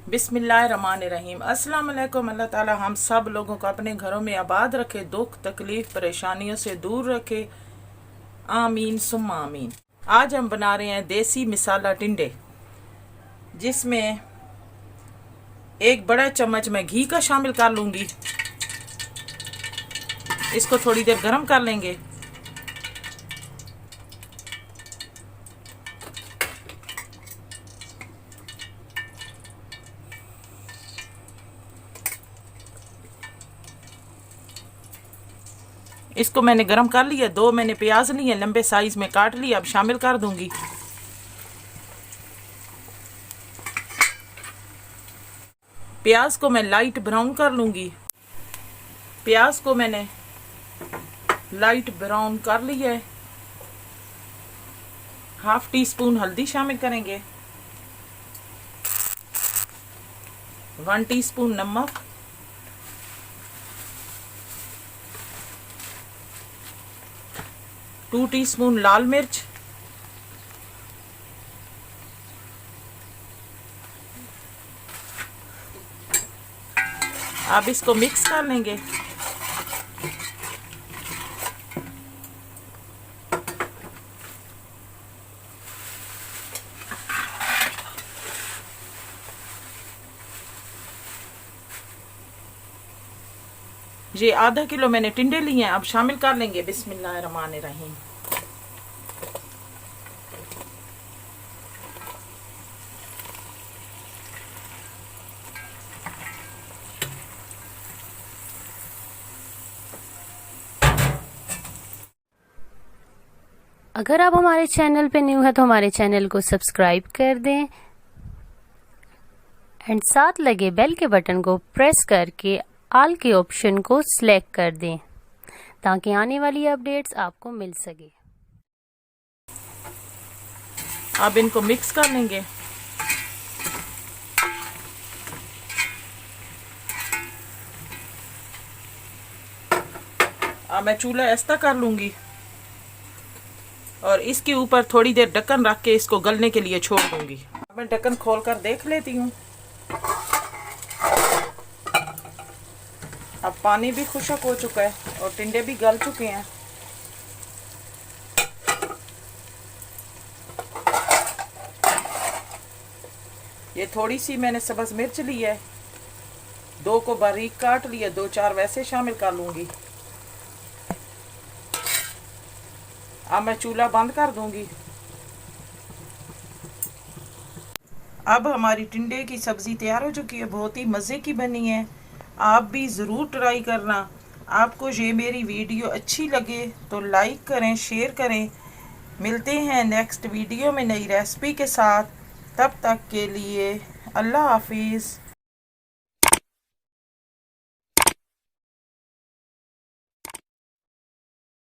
बिस्मिल्लाहिर्रहमानिर्रहीम। अस्सलाम वालेकुम। अल्लाह ताला हम सब लोगों को अपने घरों में आबाद रखे, दुख तकलीफ परेशानियों से दूर रखे। आमीन सुम्मा आमीन। आज हम बना रहे हैं देसी मिसाला टिंडे, जिसमें एक बड़ा चम्मच मैं घी का शामिल कर लूँगी। इसको थोड़ी देर गर्म कर लेंगे। इसको मैंने गरम कर लिया। 2 मैंने प्याज लिए, लंबे साइज में काट लिया। अब शामिल कर दूंगी। प्याज को मैं लाइट ब्राउन कर लूंगी। प्याज को मैंने लाइट ब्राउन कर लिया है। ½ टीस्पून हल्दी शामिल करेंगे, 1 टीस्पून नमक, 2 टीस्पून लाल मिर्च, अब इसको मिक्स कर लेंगे। ये ½ किलो मैंने टिंडे लिए हैं। अब शामिल कर लेंगे। बिस्मिल्लाहिर्रहमानिर्रहीम। अगर आप हमारे चैनल पे न्यू है तो हमारे चैनल को सब्सक्राइब कर दें एंड साथ लगे बेल के बटन को प्रेस करके ऑल के ऑप्शन को सिलेक्ट कर दें ताकि आने वाली अपडेट्स आपको मिल सके। अब इनको मिक्स कर लेंगे। अब मैं चूल्हा ऐसा कर लूंगी और इसके ऊपर थोड़ी देर ढक्कन रख के इसको गलने के लिए छोड़ दूंगी। अब मैं ढक्कन खोलकर देख लेती हूँ। अब पानी भी खुश्क हो चुका है और टिंडे भी गल चुके हैं। ये थोड़ी सी मैंने सब्ज मिर्च ली है, 2 को बारीक काट लिया, 2-4 वैसे शामिल कर लूंगी। अब मैं चूल्हा बंद कर दूंगी। अब हमारी टिंडे की सब्जी तैयार हो चुकी है। बहुत ही मज़े की बनी है। आप भी ज़रूर ट्राई करना। आपको ये मेरी वीडियो अच्छी लगे तो लाइक करें, शेयर करें। मिलते हैं नेक्स्ट वीडियो में नई रेसिपी के साथ। तब तक के लिए अल्लाह हाफिज़।